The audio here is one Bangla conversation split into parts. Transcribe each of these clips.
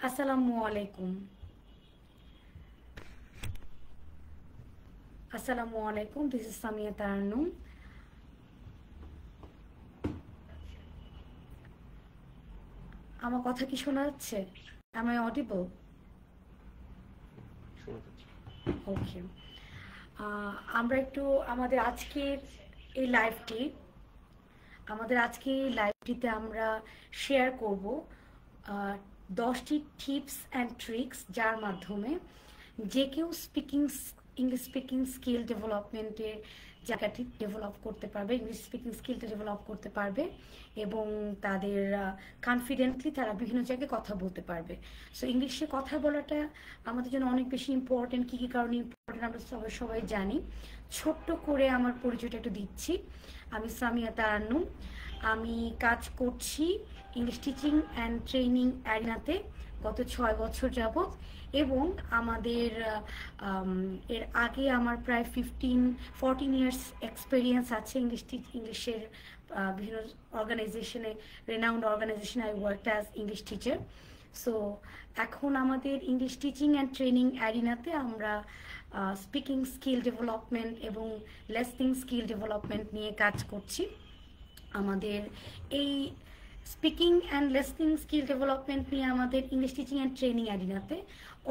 আসসালামু আলাইকুম। আসসালামু আলাইকুম, দিস ইজ সামিয়া তারান্নুম। আমার কথা কি শোনা যাচ্ছে? Am I audible? ওকে, আমরা একটু আমাদের আজকের এই লাইভটি আমরা শেয়ার করব 10টি টিপস অ্যান্ড ট্রিক্স যার মাধ্যমে যে কেউ ইংলিশ স্পিকিং স্কিল ডেভেলপমেন্টের জায়গাটি ডেভেলপ করতে পারবে, ইংলিশ স্পিকিং স্কিলটা ডেভেলপ করতে পারবে এবং তাদের কনফিডেন্টলি তারা বিভিন্ন জায়গায় কথা বলতে পারবে। সো ইংলিশে কথা বলাটা আমাদের জন্য অনেক বেশি ইম্পর্টেন্ট। কী কী কারণে ইম্পর্টেন্ট আমরা সবাই জানি। ছোট্ট করে আমার পরিচয়টা একটু দিচ্ছি। আমি সামিয়া তারান্নুম। আমি কাজ করছি ইংলিশ টিচিং অ্যান্ড ট্রেনিং অ্যারিনাতে গত 6 বছর যাবৎ, এবং আমাদের এর আগে আমার প্রায় 14 ইয়ার্স এক্সপিরিয়েন্স আছে ইংলিশের বিভিন্ন অর্গানাইজেশনে, রেনাউন্ড অর্গানাইজেশনে I work as English teacher. So এখন আমাদের ইংলিশ টিচিং অ্যান্ড ট্রেনিং অ্যারিনাতে আমরা স্পিকিং স্কিল ডেভেলপমেন্ট এবং লিসনিং স্কিল ডেভেলপমেন্ট নিয়ে কাজ করছি। আমাদের এই speaking and listening skill development নিয়ে আমাদের ইংলিশ টিচিং অ্যান্ড ট্রেনিং অ্যারিনাতে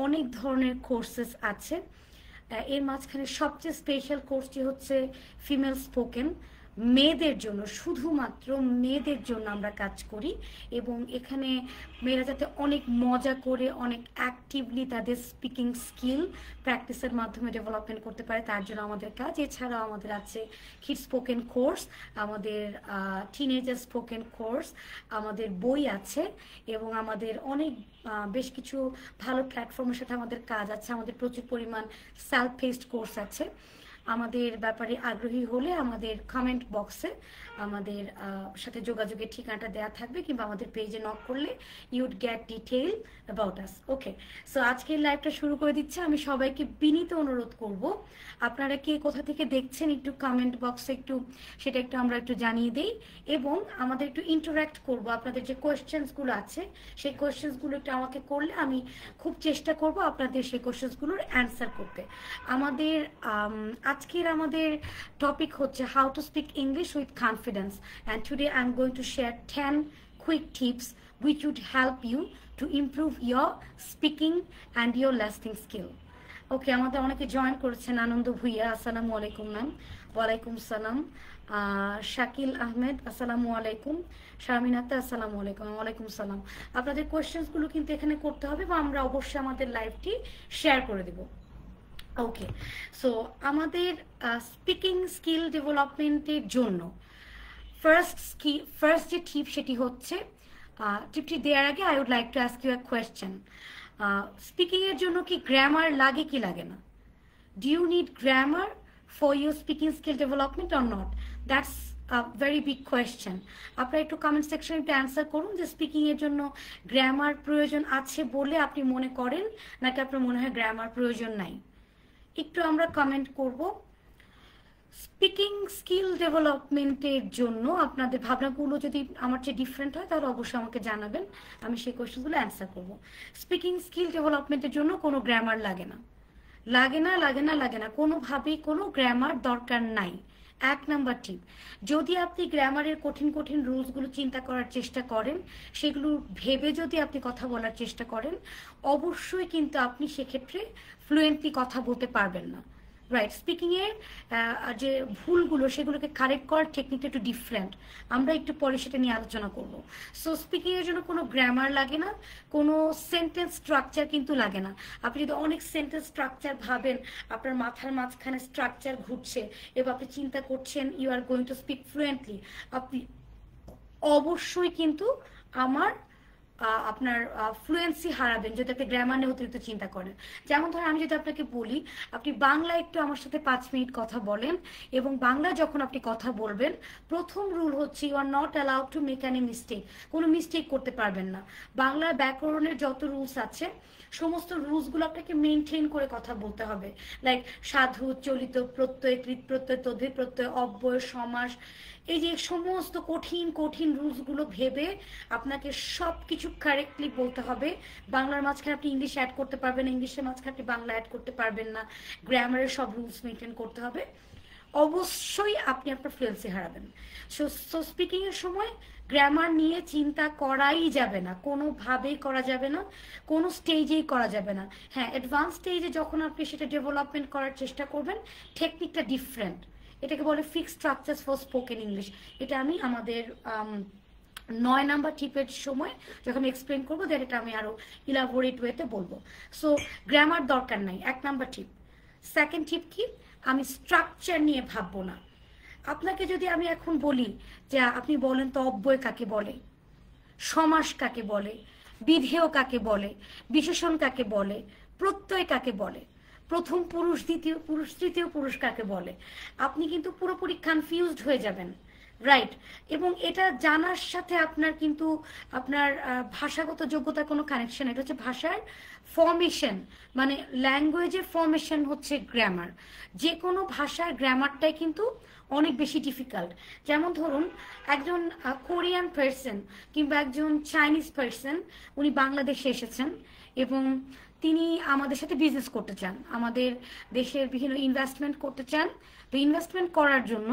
অনেক ধরনের কোর্সেস আছে। এর মাঝখানে সবচেয়ে স্পেশাল কোর্সটি হচ্ছে ফিমেল স্পোকেন, মেয়েদের জন্য, শুধুমাত্র মেয়েদের জন্য আমরা কাজ করি, এবং এখানে মেয়েরা যাতে অনেক মজা করে অনেক অ্যাক্টিভলি তাদের স্পিকিং স্কিল প্র্যাকটিসের মাধ্যমে ডেভেলপমেন্ট করতে পারে, তার জন্য আমাদের কাজ। এছাড়াও আমাদের আছে কিড স্পোকেন কোর্স, আমাদের টিনেজার স্পোকেন কোর্স, আমাদের বই আছে, এবং আমাদের অনেক বেশ কিছু ভালো প্ল্যাটফর্মের সাথে আমাদের কাজ আছে। আমাদের প্রচুর পরিমাণ সেলফ পেসড কোর্স আছে। আমাদের ব্যাপারে আগ্রহী হলে আমাদের কমেন্ট বক্সে আমাদের সাথে যোগাযোগের ঠিকানাটা দেওয়া থাকবে, কিংবা আমাদের পেজে নক করলে you'd get detail about us. Okay, so আজকের লাইভটা শুরু করে দিচ্ছি। আমি সবাইকে বিনীত অনুরোধ করব, আপনারা কে কোথা থেকে দেখছেন একটু কমেন্ট বক্সে সেটা আমরা একটু জানিয়ে দেই, এবং আমাদের একটু ইন্টারাক্ট করব। আপনাদের যে কোয়েশ্চেন্সগুলো আছে সেই কোয়েশ্চেন্সগুলো একটু আমাকে করলে আমি খুব চেষ্টা করব আপনাদের সেই কোয়েশ্চেন্সগুলোর অ্যান্সার করতে। আজকের আমাদের টপিক হচ্ছে how to speak English with confidence, and today I am going to share 10 quick tips which would help you to improve your speaking and your listening skill. ওকে, আমাদের অনেকে জয়েন করেছেন। আনন্দ ভুইয়া, আসসালামু আলাইকুম ম্যাম। ওয়ালাইকুম সালাম। শাকিল আহমেদ, আসসালামু আলাইকুম। শারমিন আক্তার, আসসালামু আলাইকুম। ওয়ালাইকুম সালাম। আপনাদের কোয়েশ্চেন্সগুলো কিন্তু এখানে করতে হবে, বা আমরা অবশ্যই আমাদের লাইভটি শেয়ার করে দেব। ওকে, সো আমাদের স্পিকিং স্কিল ডেভেলপমেন্টের জন্য ফার্স্ট যে টিপ সেটি হচ্ছে, টিপটি দেওয়ার আগে I would like to ask you a question. স্পিকিংয়ের জন্য কি গ্রামার লাগে কি লাগে না? Do you need grammar for your speaking skill development or not? That's a very big question. আপনারা একটু কমেন্ট সেকশনে একটু অ্যান্সার করুন যে স্পিকিংয়ের জন্য গ্রামার প্রয়োজন আছে বলে আপনি মনে করেন, নাকি আপনার মনে হয় গ্রামার প্রয়োজন নাই। একটু আমরা কমেন্ট করব। স্পিকিং স্কিল ডেভেলপমেন্টের জন্য আপনাদের ভাবনাগুলো যদি আমার চেয়ে ডিফারেন্ট হয় তাহলে অবশ্যই আমাকে জানাবেন, আমি সেই কোয়েশ্চেনগুলো অ্যান্সার করব। স্পিকিং স্কিল ডেভেলপমেন্টের জন্য কোনো গ্রামার লাগে না, লাগে না, লাগে না, লাগে না, কোনোভাবেই কোনো গ্রামার দরকার নাই। 1 নাম্বার টিপ, যদি আপনি গ্রামারের কঠিন কঠিন রুলসগুলো চিন্তা করার চেষ্টা করেন, সেগুলো ভেবে যদি আপনি কথা বলার চেষ্টা করেন, অবশ্যই কিন্তু আপনি সেক্ষেত্রে ফ্লুয়েন্টলি কথা বলতে পারবেন না। রাইট, স্পিকিংয়ের যে ভুলগুলো সেগুলোকে কারেক্ট করার টেকনিকটা একটু ডিফারেন্ট, আমরা একটু পরে সেটা নিয়ে আলোচনা করব। সো স্পিকিংয়ের জন্য কোনো গ্রামার লাগে না, কোনো সেন্টেন্স স্ট্রাকচার কিন্তু লাগে না। আপনি যদি অনেক সেন্টেন্স স্ট্রাকচার ভাবেন, আপনার মাথার মাঝখানে স্ট্রাকচার ঘুরছে এবং আপনি চিন্তা করছেন you are going to speak fluently, আপনি অবশ্যই কিন্তু আপনার ফ্লুয়েন্সি হারাবেন যদি আপনি গ্রামার নিয়ে অতিরিক্ত চিন্তা করেন। যেমন ধরেন আমি যদি আপনাকে বলি, আপনি বাংলা একটু আমার সাথে 5 মিনিট কথা বলেন, এবং বাংলা যখন আপনি কথা বলবেন, প্রথম রুল হচ্ছে you are not allowed to make any mistake. কোনো মিস্টেক করতে পারবেন না। বাংলার ব্যাকরণের যত রুলস আছে সমস্ত রুলসগুলো আপনাকে মেনটেন করে কথা বলতে হবে। লাইক সাধু, চলিত প্রত্যয়, কৃত প্রত্যয়, তদ্ধিত প্রত্যয়, অব্যয়, সমাস, এই যে সমস্ত কঠিন কঠিন রুলসগুলো ভেবে আপনাকে সব কিছু কারেক্টলি বলতে হবে। বাংলার মাঝখানে আপনি ইংলিশ অ্যাড করতে পারবেন, ইংলিশের মাঝখানে আপনি বাংলা অ্যাড করতে পারবেন না, গ্রামারের সব রুলস মেনটেন করতে হবে। অবশ্যই আপনি আপনার ফ্লুয়েন্সি হারাবেন। সো স্পিকিংয়ের সময় গ্রামার নিয়ে চিন্তা করাই যাবে না, কোনোভাবেই করা যাবে না, কোনো স্টেজেই করা যাবে না। হ্যাঁ, অ্যাডভান্স স্টেজে যখন আপনি সেটা ডেভেলপমেন্ট করার চেষ্টা করবেন, টেকনিকটা ডিফারেন্ট। এটাকে বলে fixed structures for spoken English. এটা আমি আমাদের 9 নাম্বার টিপের সময় যখন এক্সপ্লেন করবো, দেন এটা আমি আরো ইলাবোরেট ওয়েতে বলবো। সো গ্রামার দরকার নাই, 1 নাম্বার টিপ। সেকেন্ড টিপ কি, আমি স্ট্রাকচার নিয়ে ভাববো না। আপনাকে যদি আমি এখন বলি যে আপনি বলেন তো অব্যয় কাকে বলে, সমাস কাকে বলে, বিধেয় কাকে বলে, বিশেষণ কাকে বলে, প্রত্যয় কাকে বলে, প্রথম পুরুষ, দ্বিতীয় পুরুষ, তৃতীয় পুরুষ কাকে বলে, আপনি কিন্তু পুরোপুরি কনফিউজড হয়ে যাবেন, রাইট? এবং এটা জানার সাথে আপনার কিন্তু আপনার ভাষাগত যোগ্যতার কোনো কানেকশন, এটা হচ্ছে ভাষার ফর্মেশন, মানে ল্যাঙ্গুয়েজের ফর্মেশন হচ্ছে গ্রামার। যে কোনো ভাষার গ্রামারটাই কিন্তু অনেক বেশি ডিফিকাল্ট। যেমন ধরুন একজন কোরিয়ান পার্সন কিংবা একজন চাইনিজ পার্সন, উনি বাংলাদেশে এসেছেন এবং তিনি আমাদের সাথে বিজনেস করতে চান, আমাদের দেশের বিভিন্ন ইনভেস্টমেন্ট করতে চান। তো ইনভেস্টমেন্ট করার জন্য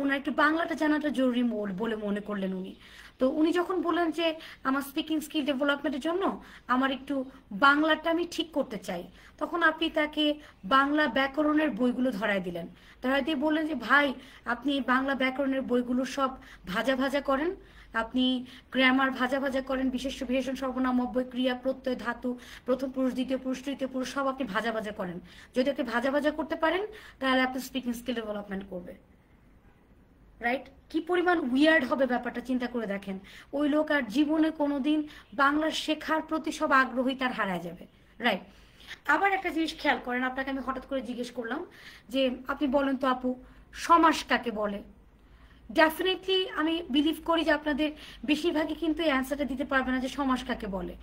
ওনার একটু বাংলাটা জানাটা জরুরি বলে মনে করলেন উনি। তো উনি যখন বললেন যে আমার স্পিকিং স্কিল ডেভেলপমেন্টের জন্য আমার একটু বাংলাটা আমি ঠিক করতে চাই, তখন আপনি তাকে বাংলা ব্যাকরণের বইগুলো ধরায় দিলেন। ধরায় দিয়ে বললেন যে ভাই, আপনি বাংলা ব্যাকরণের বইগুলো সব ভাজা ভাজা করেন, আপনি গ্রামার ভাজা ভাজা করেন, বিশেষ্য বিশেষণ সর্বনাম অব্যয় ক্রিয়া প্রত্যয় ধাতু প্রথম পুরুষ দ্বিতীয় পুরুষ তৃতীয় পুরুষ সব আপনি ভাজা ভাজা করেন। যদি আপনি ভাজা ভাজা করতে পারেন তাহলে আপনি স্পিকিং স্কিল ডেভেলপমেন্ট করবে, রাইট? কি পরিমাণ উইয়ার্ড হবে ব্যাপারটা চিন্তা করে দেখেন। ওই লোক আর জীবনে কোনোদিন বাংলা শেখার প্রতি সব আগ্রহী তার হারায় যাবে, রাইট? আবার একটা জিনিস খেয়াল করেন, আপনাকে আমি হঠাৎ করে জিজ্ঞেস করলাম যে আপনি বলেন তো আপু সমাস কাকে বলে। ডেফিনেটলি আমি বিলিভ করি যে আপনাদের বেশিরভাগই কিন্তু এই অ্যান্সারটা দিতে পারবে না যে সমাস কাকে বলে।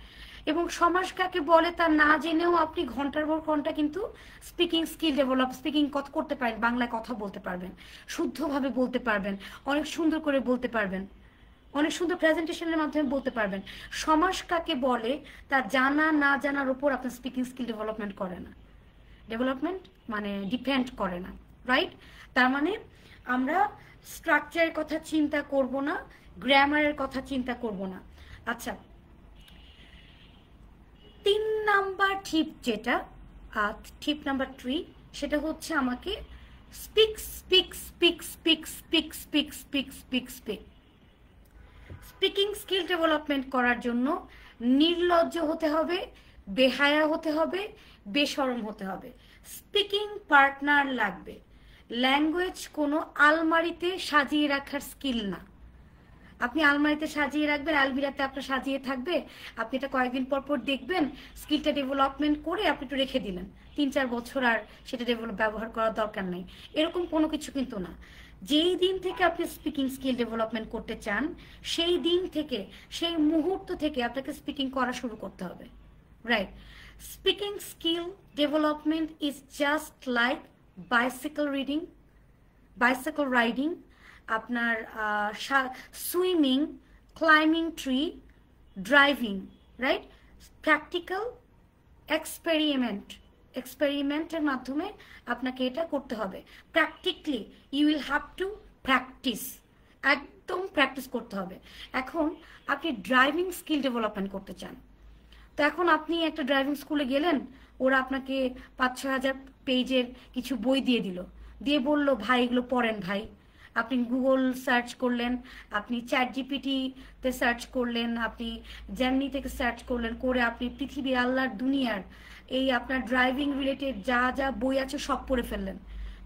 এবং সমাস কাকে বলে তা না জেনেও আপনি ঘন্টার পর ঘন্টা কিন্তু স্পিকিং স্কিল ডেভেলপ, স্পিকিং কথা করতে পারেন, বাংলায় কথা বলতে পারবেন, শুদ্ধভাবে বলতে পারবেন, অনেক সুন্দর করে বলতে পারবেন, অনেক সুন্দর প্রেজেন্টেশনের মাধ্যমে বলতে পারবেন। সমাস কাকে বলে তা জানা না জানার উপর আপনার স্পিকিং স্কিল ডেভেলপমেন্ট করে না, ডেভেলপমেন্ট মানে ডিপেন্ড করে না, রাইট? তার মানে আমরা স্ট্রাকচারের কথা চিন্তা করব না, গ্রামারের কথা চিন্তা করব না। আচ্ছা, 3 নাম্বার টিপ যেটা, টিপ নাম্বার 3, সেটা হচ্ছে আমাকে speak speak speak speak speak speak speak speak speak. Speaking skill development করার জন্য নির্লজ্জ হতে হবে, বেহায়া হতে হবে, বেশরম হতে হবে। স্পিকিং পার্টনার লাগবে। ল্যাঙ্গুয়েজ কোনো আলমারিতে সাজিয়ে রাখার স্কিল না। আপনি আলমারিতে সাজিয়ে রাখবেন, আলমিরাতে আপনার সাজিয়ে থাকবে, আপনি এটা কয়েকদিন পর পর দেখবেন, স্কিলটা ডেভেলপমেন্ট করে আপনি একটু রেখে দিলেন, 3-4 বছর আর সেটা ব্যবহার করার দরকার নেই, এরকম কোনো কিছু কিন্তু না। যেই দিন থেকে আপনি স্পিকিং স্কিল ডেভেলপমেন্ট করতে চান, সেই দিন থেকে, সেই মুহূর্ত থেকে আপনাকে স্পিকিং করা শুরু করতে হবে, right? Speaking skill development is just like bicycle riding, আপনার swimming, climbing tree, driving, right? Practical এক্সপেরিমেন্টের মাধ্যমে আপনাকে এটা করতে হবে। Practically you will have to practice, একদম প্র্যাকটিস করতে হবে। এখন আপনি ড্রাইভিং স্কিল ডেভেলপমেন্ট করতে চান, তো এখন আপনি একটা ড্রাইভিং স্কুলে গেলেন, ওরা আপনাকে 5-6 হাজার পেজের কিছু বই দিয়ে বলল ভাই এগুলো পড়েন ভাই। আপনি গুগল সার্চ করলেন, আপনি চ্যাট জিপিটিতে সার্চ করলেন, আপনি জেমিনি থেকে সার্চ করলেন, করে আপনি পৃথিবী আল্লাহর দুনিয়ার এই আপনার ড্রাইভিং রিলেটেড যা যা বই আছে সব পড়ে ফেললেন,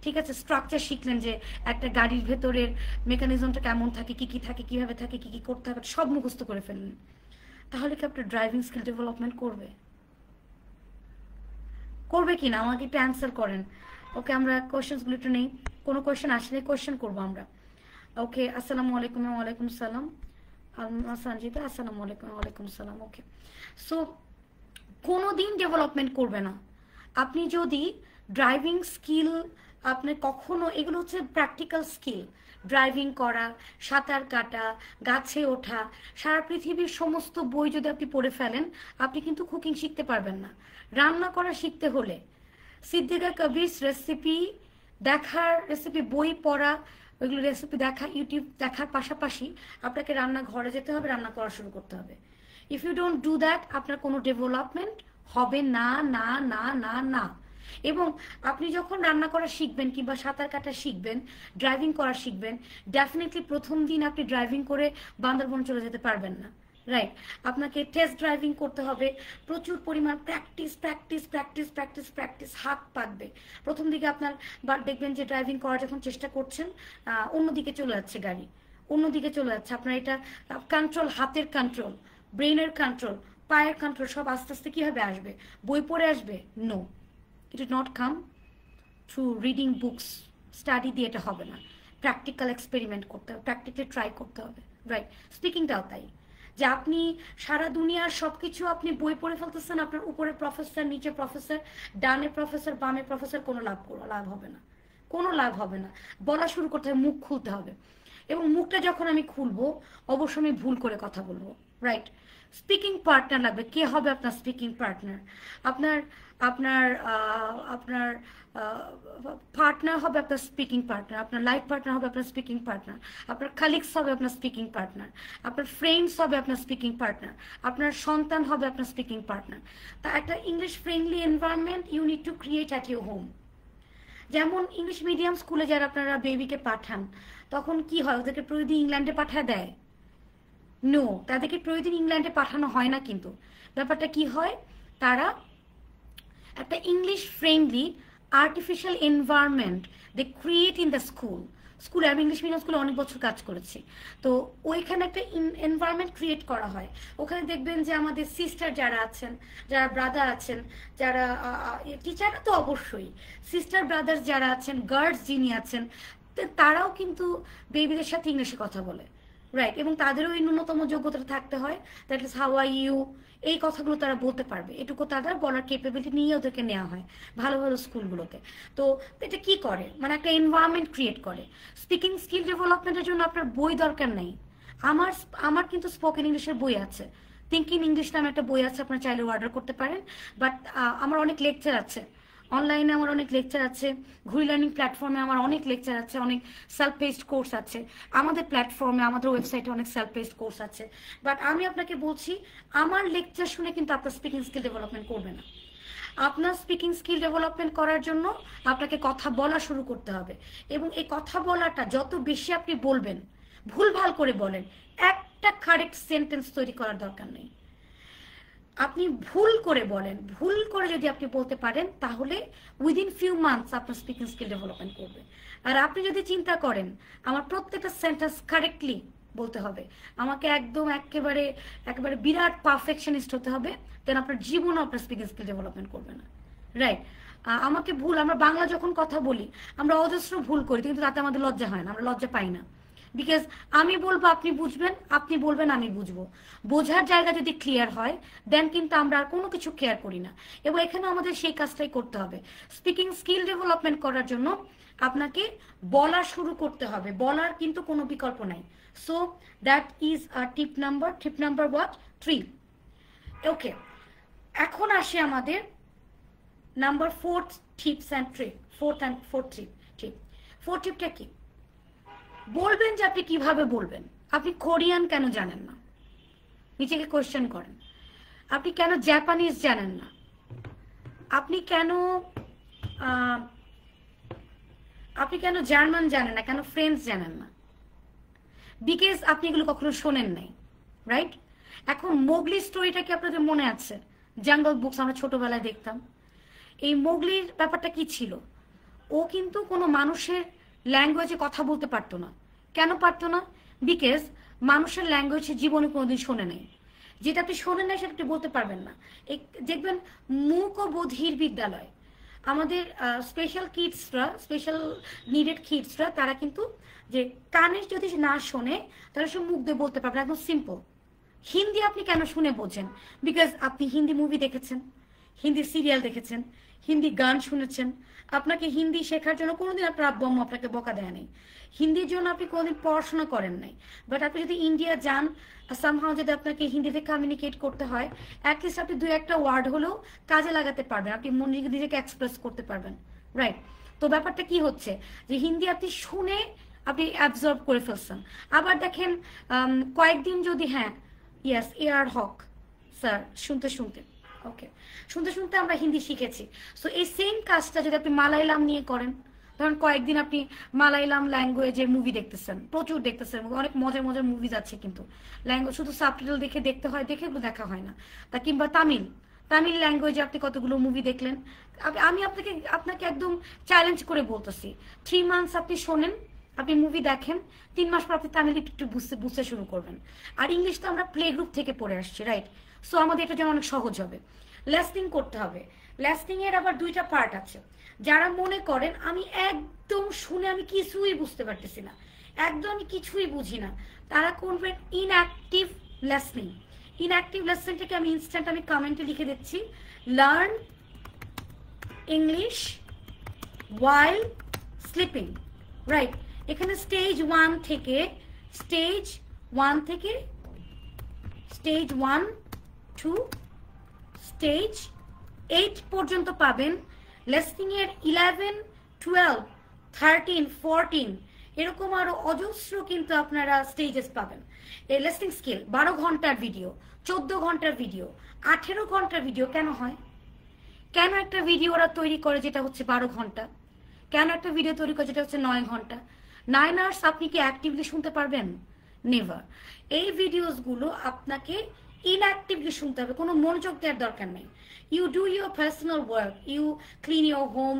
ঠিক আছে? স্ট্রাকচার শিখলেন যে একটা গাড়ির ভেতরের মেকানিজমটা কেমন থাকে, কি কি থাকে, কিভাবে থাকে, কি কি করতে হবে, সব মুখস্থ করে ফেললেন। তাহলে কি আপনার ড্রাইভিং স্কিল ডেভেলপমেন্ট করবে কি না? আমাকে একটু অ্যান্সার করেন। ওকে, আমরা কোয়েশ্চেনগুলো একটু নেই, কোনো কোয়েশ্চেন আসলে কোয়েশ্চেন করবো আমরা। ওকে, আসসালামু আলাইকুম। ওয়ালাইকুম সালাম। সঞ্জিতা, আসসালামু আলাইকুম। ওয়ালাইকুম সালাম। ওকে, সো কোনোদিন ডেভেলপমেন্ট করবে না আপনি যদি ড্রাইভিং স্কিল, আপনি কখনো, এগুলো হচ্ছে প্র্যাকটিক্যাল স্কিল, ড্রাইভিং করা, সাঁতার কাটা, গাছে ওঠা, সারা পৃথিবীর সমস্ত বই যদি আপনি পড়ে ফেলেন, আপনি কিন্তু কুকিং শিখতে পারবেন না। রান্না করা শিখতে হলে সিদ্দিকা কবির রেসিপি দেখার, রেসিপি বই পড়া, ওইগুলো রেসিপি দেখা, ইউটিউব দেখার পাশাপাশি আপনাকে রান্নাঘরে যেতে হবে, রান্না করা শুরু করতে হবে। If you don't do that, আপনার কোনো ডেভেলপমেন্ট হবে না না না না না। এবং আপনি যখন রান্না করা শিখবেন কিংবা সাঁতার কাটা শিখবেন, ড্রাইভিং করা শিখবেন, ডেফিনেটলি প্রথম দিন আপনি ড্রাইভিং করে বান্দরবন চলে যেতে পারবেন না, রাইট? আপনাকে টেস্ট ড্রাইভিং করতে হবে, প্রচুর পরিমাণ practice practice practice practice practice, হাত পাকবে প্রথম দিকে আপনার। বা দেখবেন যে ড্রাইভিং করার যখন চেষ্টা করছেন, অন্যদিকে চলে যাচ্ছে গাড়ি, অন্যদিকে চলে যাচ্ছে। আপনার এটা কন্ট্রোল, হাতের কন্ট্রোল, ব্রেনের কন্ট্রোল, পায়ের কন্ট্রোল সব আস্তে আস্তে কীভাবে আসবে? বই পড়ে আসবে? No, it will not come through reading books, study দিয়ে এটা হবে না। প্র্যাকটিক্যাল এক্সপেরিমেন্ট করতে হবে, প্র্যাকটিক্যালি ট্রাই করতে হবে, রাইট? স্পিকিংটাও তাই, যে আপনি সারা দুনিয়ার সব কিছু আপনি বই পড়ে ফেলতেছেন, আপনার উপরে প্রফেসর, নিচে প্রফেসর, ডানে প্রফেসর, বামে প্রফেসর, কোনো লাভ হবে না, কোনো লাভ হবে না। বলা শুরু করতে হবে, মুখ খুলতে হবে। এবং মুখটা যখন আমি খুলবো, অবশ্যই আমি ভুল করে কথা বলবো, রাইট? স্পিকিং পার্টনার লাগবে। কে হবে আপনার স্পিকিং পার্টনার? আপনার আপনার আপনার পার্টনার হবে আপনার স্পিকিং পার্টনার, আপনার লাইফ পার্টনার হবে আপনার স্পিকিং পার্টনার, আপনার কালিগস হবে আপনার স্পিকিং পার্টনার, আপনার ফ্রেন্ডস হবে আপনার স্পিকিং পার্টনার, আপনার সন্তান হবে আপনার স্পিকিং পার্টনার। তা একটা English friendly environment you need to create at your home. যেমন ইংলিশ মিডিয়াম স্কুলে যারা আপনারা বেবিকে পাঠান, তখন কি হয়? ওদেরকে প্রতিদিন ইংল্যান্ডে পাঠা দেয়? নো, তাদেরকে প্রতিদিন ইংল্যান্ডে পাঠানো হয় না। কিন্তু ব্যাপারটা কি হয়, তারা একটা English friendly artificial environment they create in the স্কুলে। আমি ইংলিশ মিডিয়াম স্কুলে অনেক বছর কাজ করেছি, তো ওইখানে একটা এনভায়রনমেন্ট ক্রিয়েট করা হয়। ওখানে দেখবেন যে আমাদের সিস্টার যারা আছেন, যারা ব্রাদার আছেন, যারা টিচাররা তো অবশ্যই, সিস্টার ব্রাদার্স যারা আছেন, গার্ডস যিনি আছেন, তারাও কিন্তু বেবিদের সাথে ইংলিশে কথা বলে, রাইট? এবং তাদেরও এই ন্যূনতম যোগ্যতা থাকতে হয়, that is how are you, এই কথাগুলো তারা বলতে পারবে, এটুকু তাদের বলার ক্যাপাবিলিটি নিয়ে ওদেরকে নেওয়া হয় ভালো ভালো স্কুলগুলোতে। তো এটা কি করে, মানে একটা এনভায়রনমেন্ট ক্রিয়েট করে। স্পিকিং স্কিল ডেভেলপমেন্টের জন্য আপনার বই দরকার নেই। আমার কিন্তু স্পোকেন ইংলিশের বই আছে, থিঙ্কিং ইংলিশ নামে একটা বই আছে, আপনার চাইলে অর্ডার করতে পারেন। বাট আমার অনেক লেকচার আছে অনলাইনে, আমার অনেক লেকচার আছে, ঘুরি লার্নিং প্ল্যাটফর্মে আমার অনেক লেকচার আছে, অনেক সেলফ পেস্ড কোর্স আছে, আমাদের প্ল্যাটফর্মে, আমাদের ওয়েবসাইটে অনেক সেলফ পেস্ড কোর্স আছে। বাট আমি আপনাকে বলছি, আমার লেকচার শুনে কিন্তু আপনার স্পিকিং স্কিল ডেভেলপমেন্ট করবে না। আপনার স্পিকিং স্কিল ডেভেলপমেন্ট করার জন্য আপনাকে কথা বলা শুরু করতে হবে। এবং এই কথা বলাটা যত বেশি আপনি বলবেন, ভুলভাল করে বলেন, একটা কারেক্ট সেন্টেন্স তৈরি করার দরকার নেই। আপনি ভুল করে বলেন, ভুল করে যদি আপনি বলতে পারেন, তাহলে উইদিন ফিউ মান্থস আপনার স্পিকিং স্কিল ডেভেলপমেন্ট করবে। আর আপনি যদি চিন্তা করেন আমার প্রত্যেকটা সেন্টেন্স কারেক্টলি বলতে হবে, আমাকে একদম একেবারে একেবারে বিরাট পারফেকশনিস্ট হতে হবে, দেন আপনার জীবনও আপনার স্পিকিং স্কিল ডেভেলপমেন্ট করবে না, রাইট? আমাকে ভুল, আমরা বাংলা যখন কথা বলি আমরা অজস্র ভুল করি, কিন্তু তাতে আমাদের লজ্জা হয় না, আমরা লজ্জা পাই না। বিকজ আমি বলবো আপনি বুঝবেন, আপনি বলবেন আমি বুঝবো, বোঝার জায়গা যদি ক্লিয়ার হয় দেন কিন্তু আমরা আর কোনো কিছু কেয়ার করি না। এবং এখানে আমাদের সেই কাজটাই করতে হবে। স্পিকিং স্কিল ডেভেলপমেন্ট করার জন্য আপনাকে বলা শুরু করতে হবে, বলার কিন্তু কোনো বিকল্প নাই। So that is tip number what 3। Okay, এখন আসে আমাদের number 4 tips and trick. Fourth টিপটা কি? বলবেন যে আপনি কিভাবে বলবেন। আপনি কোরিয়ান কেন জানেন না? নিজেকে কোয়েশ্চেন করেন। আপনি কেন জাপানিজ জানেন না? আপনি কেন জার্মান জানেন না, কেন ফ্রেঞ্চ জানেন না? বিকজ আপনি এগুলো কখনো শোনেন নাই, রাইট? এখন মোগলি স্টোরিটা কি আপনাদের মনে আছে? জঙ্গল বুকস আমরা ছোটবেলায় দেখতাম। এই মোগলির ব্যাপারটা কি ছিল? ও কিন্তু কোনো মানুষের ল্যাঙ্গুয়েজে কথা বলতে পারতো না। কেন পারতো না? বিকজ মানুষের ল্যাঙ্গুয়েজে জীবনে কোনোদিন শোনে নাই। যেটা আপনি শোনেন না সেটা আপনি বলতে পারবেন না। দেখবেন মূক ও বধির বিদ্যালয়, আমাদের স্পেশাল কিডসরা, স্পেশাল নিডেড কিডসরা, তারা কিন্তু যে কানে যদি না শোনে তাহলে সে মুখ দিয়ে বলতে পারবে, একদম সিম্পল। হিন্দি আপনি কেন শুনে বোঝেন? বিকজ আপনি হিন্দি মুভি দেখেছেন, হিন্দি সিরিয়াল দেখেছেন, হিন্দি গান শুনেছেন, আপনাকে হিন্দি শেখার জন্য কোনোদিন আপনার আব্বু আম্মু আপনাকে বকা দেয় নাই, হিন্দির জন্য আপনি কোনোদিন পড়াশোনা করেন নাই, বাট আপনি যদি ইন্ডিয়া যান, সামহাও যদি আপনাকে হিন্দিতে কমিউনিকেট করতে হয়, অ্যাটলিস্ট আপনি দুই একটা ওয়ার্ড হলেও কাজে লাগাতে পারবেন, আপনি নিজেকে এক্সপ্রেস করতে পারবেন, রাইট? তো ব্যাপারটা কি হচ্ছে যে হিন্দি আপনি শুনে আপনি অ্যাবজর্ব করে ফেলছেন। আবার দেখেন কয়েকদিন যদি, হ্যাঁ ইয়াস এআর হক স্যার, শুনতে শুনতে ওকে, শুনতে শুনতে আমরা হিন্দি শিখেছি। সো এই সেম কাজটা যদি আপনি মালায়ালাম নিয়ে করেন, ধরেন কয়েকদিন আপনি মালায়ালাম ল্যাঙ্গুয়েজের মুভি দেখতেছেন, প্রচুর দেখতেছেন, অনেক মজার মজার মুভিজ আছে, কিন্তু ল্যাঙ্গুয়েজ শুধু সাবটাইটেল দেখে দেখতে হয়, দেখে দেখা হয় না। তা কিংবা তামিল ল্যাঙ্গুয়েজে আপনি কতগুলো মুভি দেখলেন। আমি আপনাকে একদম চ্যালেঞ্জ করে বলতেছি, 3 মান্থস আপনি শোনেন, আপনি মুভি দেখেন, 3 মাস পর আপনি তামিল একটু বুঝতে শুরু করবেন। আর ইংলিশ তো আমরা প্লে গ্রুপ থেকে পড়ে আসছি, রাইট? সো আমাদের এটা যেন অনেক সহজ হবে। লিসনিং করতে হবে। লিসনিং এর আবার 2টা পার্ট আছে। যারা মনে করেন আমি একদম শুনে আমি কিছুই বুঝতে পারতেছি না, একদম আমি কিছুই বুঝি না, তারা করবেন ইনঅ্যাক্টিভ লিসনিং। ইনঅ্যাক্টিভ লিসনিংটাকে আমি ইনস্ট্যান্ট আমি কমেন্টে লিখে দিচ্ছি, লার্ন ইংলিশ ওয়াইল স্লিপিং, রাইট? এখানে স্টেজ 1 থেকে স্টেজ 1 টু স্টেজ 8 পর্যন্ত পাবেন। লিসনিং এর 11, 12, 13, 14 এরকম আরো অজস্র কিন্তু আপনারা স্টেজেস পাবেন। এই লিসনিং স্কিল 12 ঘন্টার ভিডিও, 14 ঘন্টার ভিডিও, 18 ঘন্টার ভিডিও কেন হয়? কেন একটা ভিডিও ওরা তৈরি করে যেটা হচ্ছে 12 ঘন্টা? কেন একটা ভিডিও তৈরি করে যেটা হচ্ছে 9 ঘন্টা? 9 আওয়ার্স আপনি কি অ্যাক্টিভলি শুনতে পারবেন? নেভার। এই ভিডিওসগুলো আপনাকে ইনঅ্যাক্টিভলি শুনতে হবে, কোনো মনোযোগ দেওয়ার দরকার নেই। You do your personal work, you clean your home,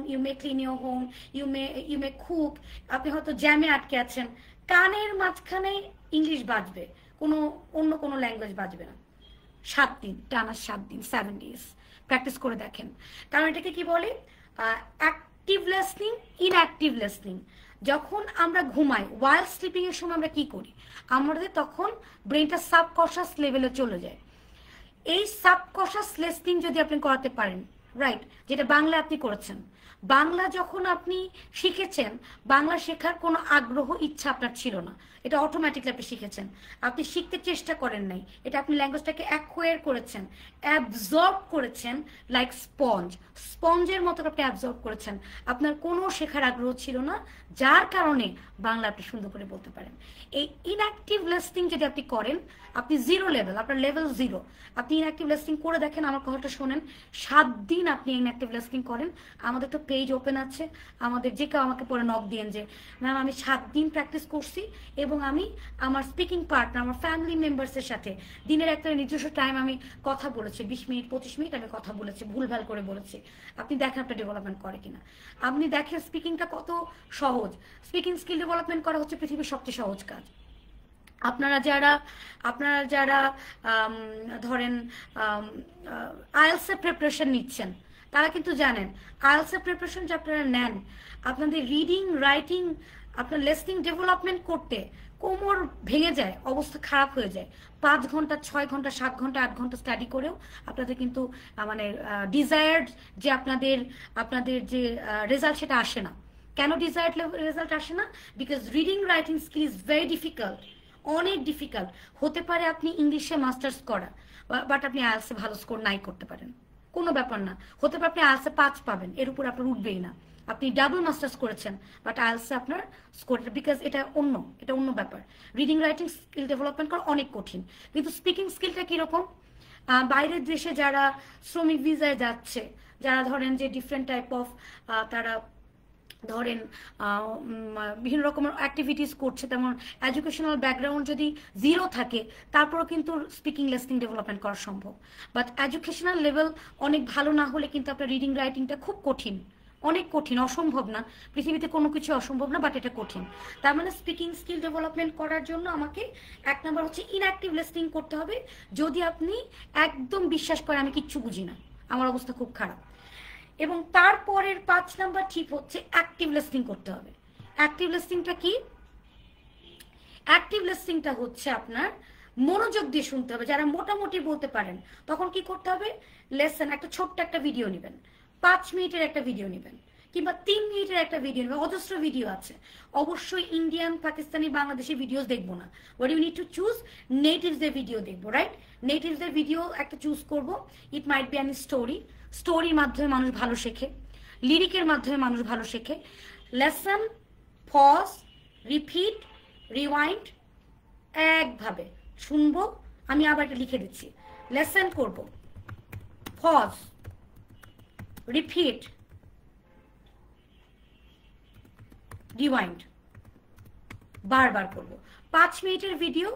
you may cook. আপনি হয়তো জ্যামে আটকে আছেন, কানের মাঝখানে ইংলিশ বাজবে, অন্য কোনো ল্যাঙ্গুয়েজ বাজবে না। 7 দিন টানা, 7 দিন, 7 ডেজ প্র্যাকটিস করে দেখেন। কারণ এটাকে কি বলে? Active listening, inactive listening. যখন আমরা ঘুমাই, ওয়াইল স্লিপিং এর সময় আমরা কি করি? আমাদের তখন ব্রেনটা সাবকনশাস লেভেলে চলে যায়। এই সাবকনশাস লিসনিং যদি আপনি করাতে পারেন, রাইট, যেটা বাংলা আপনি করেছেন, বাংলা যখন আপনি শিখেছেন, বাংলা শেখার কোনো আগ্রহ ইচ্ছা আপনার ছিল না, এটা অটোমেটিকলি আপনি শিখেছেন, আপনি শিখতে চেষ্টা করেন নাই, এটা আপনি ল্যাঙ্গুয়েজটাকে অ্যাকোয়ার করেছেন, অ্যাবজর্ব করেছেন, লাইক স্পঞ্জের মতো আপনি অ্যাবজর্ব করেছেন। আপনার কোনো শেখার আগ্রহ ছিল না, যার কারণে বাংলা আপনি সুন্দর করে বলতে পারেন। এই ইনঅ্যাক্টিভ লিসনিং যদি আপনি করেন, আপনি 0 লেভেল, আপনার লেভেল 0, আপনি ইনঅ্যাক্টিভ লিসনিং করে দেখেন, আমার কথাটা শোনেন, 7 দিন আপনি ইনঅ্যাক্টিভ লিসনিং করেন। আমাদের তো পেজ ওপেন আছে, আমাদের যে কেউ আমাকে পরে নক দিয়েন যে ম্যাম আমি 7 দিন প্র্যাকটিস করছি এবং আমি আমার স্পিকিং পার্টনার, আমার ফ্যামিলি মেম্বার্সের সাথে দিনের একটা নির্দিষ্ট টাইম আমি কথা বলেছি, 20 মিনিট 25 মিনিট আমি কথা বলেছি, ভুলভাল করে বলেছি। আপনি দেখেন আপনার ডেভেলপমেন্ট করে কিনা, আপনি দেখেন স্পিকিংটা কত সহজ। স্পিকিং স্কিল ডেভেলপমেন্ট করা হচ্ছে পৃথিবীর সবচেয়ে সহজ কাজ। আপনারা যারা ধরেন আইএলটিএস প্রিপারেশন নিচ্ছেন, তারা কিন্তু জানেন আইএলটিএস প্রিপারেশন যে আপনারা নেন, আপনাদের রিডিং রাইটিং আপনার লিসনিং ডেভেলপমেন্ট করতে কোমর ভেঙে যায়, অবস্থা খারাপ হয়ে যায়। 5 ঘন্টা 6 ঘন্টা 7 ঘন্টা 8 ঘন্টা স্টাডি করেও আপনাদের কিন্তু মানে ডিজায়ার্ড যে আপনাদের যে রেজাল্ট সেটা আসে না। কেন ডিজায়ার্ড রেজাল্ট আসে না? Because reading writing skill is very difficult, অনেক ডিফিকাল্ট। হতে পারে আপনি ইংলিশে মাস্টার্স করা, বাট আপনি আইএলটিএসে ভালো স্কোর নাই করতে পারেন, কোনো ব্যাপার না। হতে পারে আপনি আইএলটিএসে 5 পাবেন, এর উপর আপনার উঠবেই না। আপনি ডাবল মাস্টার্স করেছেন, বাট আইএলটিএসে আপনার স্কোর, বিকজ এটা অন্য ব্যাপার। রিডিং রাইটিং স্কিল ডেভেলপমেন্ট করা অনেক কঠিন, কিন্তু স্পিকিং স্কিলটা কিরকম? বাইরের দেশে যারা শ্রমিক ভিসায় যাচ্ছে, যারা ধরেন যে ডিফারেন্ট টাইপ অফ তারা ধরেন বিভিন্ন রকমের অ্যাক্টিভিটিস করছে, তেমন এডুকেশনাল ব্যাকগ্রাউন্ড যদি 0 থাকে, তারপরও কিন্তু স্পিকিং লিসনিং ডেভেলপমেন্ট করা সম্ভব। বাট এডুকেশনাল লেভেল অনেক ভালো না হলে কিন্তু আপনার রিডিং রাইটিংটা খুব কঠিন, অনেক কঠিন, অসম্ভব না। পৃথিবীতে কোনো কিছু অসম্ভব না, বাট এটা কঠিন। তার মানে স্পিকিং স্কিল ডেভেলপমেন্ট করার জন্য আমাকে 1 নাম্বার হচ্ছে ইনঅ্যাক্টিভ লিসনিং করতে হবে। যদি আপনি একদম বিশ্বাস করেন আমি কিচ্ছু বুঝি না, আমার অবস্থা খুব খারাপ, এবং তারপরের 5 নাম্বার ঠিক হচ্ছে অ্যাক্টিভ লিসনিং করতে হবে। অ্যাক্টিভ লিসনিংটা কি? অ্যাক্টিভ লিসনিংটা হচ্ছে আপনার মনোযোগ দিয়ে শুনতে হবে। যারা মোটামুটি বলতে পারেন তখন কি করতে হবে, লেসন একটা ছোট্ট একটা ভিডিও নেবেন, 5 মিনিটের একটা ভিডিও নেবেন কিংবা 3 মিনিটের একটা ভিডিও নেবেন। অজস্র ভিডিও আছে, অবশ্যই ইন্ডিয়ান, পাকিস্তানি, বাংলাদেশি ভিডিওস দেখবো না। What you need to choose, নেটিভসদের ভিডিও দেখবো, রাইট? নেটিভসদের ভিডিও একটা চুজ করব। It might be an story, স্টোরির মাধ্যমে মানুষ ভালো শেখে, লিরিকের মাধ্যমে মানুষ ভালো শেখে। লেসন, পজ, রিপিট, রিওয়াইন্ড, একভাবে শুনবো। আমি আবার এটা লিখে দিচ্ছি, লেসন করব, পজ, রিপিট, রিওয়াইন্ড, বারবার করব। 5 মিনিটের ভিডিও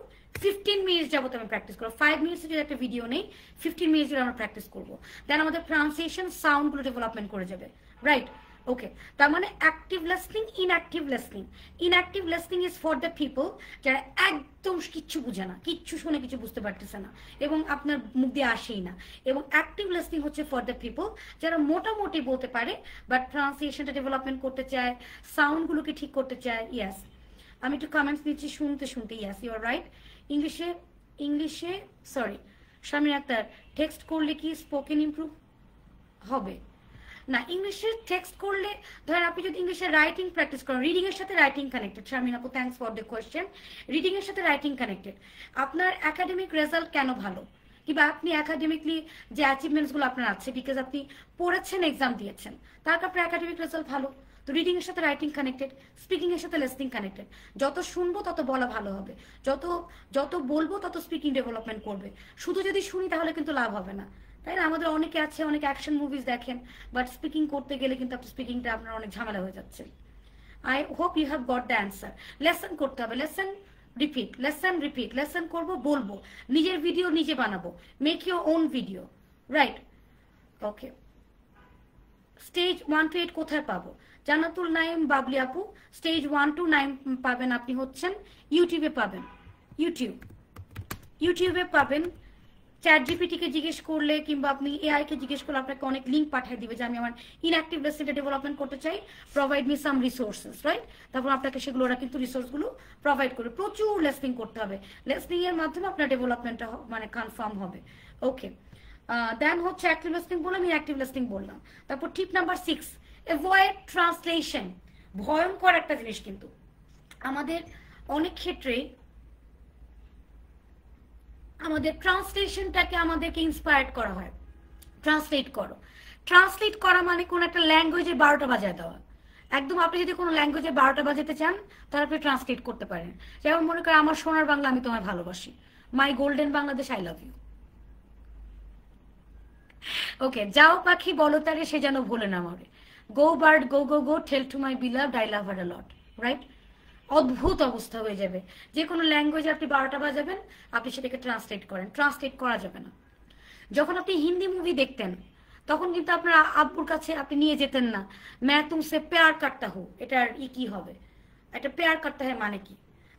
15 মিনিট যাবত আমি প্র্যাকটিস করবো। 5 মিনিটস যদি একটা ভিডিও নেই, 15 মিনিট যদি আমরা প্র্যাকটিস করবো, দেন আমাদের প্রনাউন্সিয়েশন, সাউন্ডগুলো ডেভেলপমেন্ট করে যাবে, রাইট? ওকে, তার মানে active listening, inactive listening. Inactive listening is for the people যারা একদম কিচ্ছু বুঝে না, কিচ্ছু শুনে কিছু বুঝতে পারতেছে না এবং আপনার মুখ দিয়ে আসেই না। এবং অ্যাক্টিভ লিসনিং হচ্ছে ফর দ্য পিপল যারা মোটামুটি বলতে পারে বাট প্রনাউন্সিয়েশনটা ডেভেলপমেন্ট করতে চায়, সাউন্ডগুলোকে ঠিক করতে চায়। ইয়াস, আমি একটু কমেন্টস নিচ্ছি শুনতে শুনতে। ইয়াস, ইউ আর রাইট। ইংলিশে সরি শামিন আক্তার, টেক্সট করলে কি স্পোকেন ইমপ্রুভ হবে? না, ইংলিশে টেক্সট করলে, ধরেন আপনি যদি ইংলিশে রাইটিং প্র্যাকটিস করেন, রিডিং এর সাথে রাইটিং কানেক্টেড। শামিন আপু, thanks for the question. Reading এর সাথে রাইটিং কানেক্টেড। আপনার একাডেমিক রেজাল্ট কেন ভালো, কিংবা আপনি একাডেমিকলি যে অ্যাচিভমেন্টসগুলো আপনার আছে, বিকজ আপনি পড়েছেন, এক্সাম দিয়েছেন, তার আপনার একাডেমিক রেজাল্ট ভালো। তো রিডিং এর সাথে রাইটিং কানেক্টেড, স্পিকিং এর সাথে লিসনিং কানেক্টেড। যত শুনবো তত বলা ভালো হবে, যত যত বলবো তত স্পিকিং ডেভেলপমেন্ট করবে। শুধু যদি শুনি তাহলে কিন্তু লাভ হবে না, তাই না? আমাদের অনেকে আছে, অনেক অ্যাকশন মুভিজ দেখেন, বাট স্পিকিং করতে গেলে কিন্তু আপনার স্পিকিংটা আপনার অনেক ঝামেলা হয়ে যাচ্ছে। I hope you have got the answer. Lesson করতে হবে, lesson repeat, lesson repeat, lesson করবো, বলবো, নিজের ভিডিও নিজে বানাবো, make your own video, right? Okay, stage 1 to 8 কোথায় পাবো? জান্নাতুল নাইম বাবলি আপু, স্টেজ 1 to 9 পাবেন আপনি হচ্ছেন ইউটিউবে পাবেন। ইউটিউবে পাবেন। চ্যাট জিপিটিকে জিজ্ঞেস করলে কিংবা আপনি এআই কে জিজ্ঞেস করলে আপনাকে অনেক লিঙ্ক পাঠিয়ে দিবে যে আমি আমার ইনঅ্যাক্টিভ লিসনিংটা ডেভেলপমেন্ট করতে চাই, provide me some resources, right? তারপর আপনাকে সেগুলো, ওরা কিন্তু রিসোর্সগুলো প্রোভাইড করে। প্রচুর লিসনিং করতে হবে, লিসনিং এর মাধ্যমে আপনার ডেভেলপমেন্টটা মানে কনফার্ম হবে। ওকে, দেন হচ্ছে অ্যাক্টিভ লিসনিং বললাম, ইনঅ্যাক্টিভ লিসনিং বললাম। তারপর টিপ নাম্বার 6, অ্যাভয়েড ট্রান্সলেশন। ভয়ঙ্কর একটা জিনিস কিন্তু আমাদের অনেক ক্ষেত্রেই, আমাদের ট্রান্সলেশনটাকে আমাদেরকে ইন্সপায়ার্ড করা হয়, ট্রান্সলেট করো। ট্রান্সলেট করা মানে কোন একটা ল্যাঙ্গুয়েজের 12টা বাজায় দেওয়া। একদম আপনি যদি কোনো ল্যাঙ্গুয়েজে 12টা বাজাতে চান তাহলে আপনি ট্রান্সলেট করতে পারেন। যেমন মনে করেন, আমার সোনার বাংলা আমি তোমায় ভালোবাসি, my golden Bangladesh, I love you. Okay, যাও পাখি বলো তারে সে যেন ভুলে না মরে, go bird go go go, tell to my beloved I love her a lot, right? অদ্ভুত অবস্থা হয়ে যাবে। যে কোনো ল্যাঙ্গুয়েজে আপনি 12টা বাজাবেন, আপনি সেটাকে ট্রান্সলেট করেন, ট্রান্সলেট করা যাবে না। যখন আপনি হিন্দি মুভি দেখতেন তখন কিন্তু আপনার আব্বুর কাছে আপনি নিয়ে যেতেন না, ম্যা তুমসে প্যার কাটতা হো, এটার কি হবে, এটা প্যার কাটতা হয় মানে কি?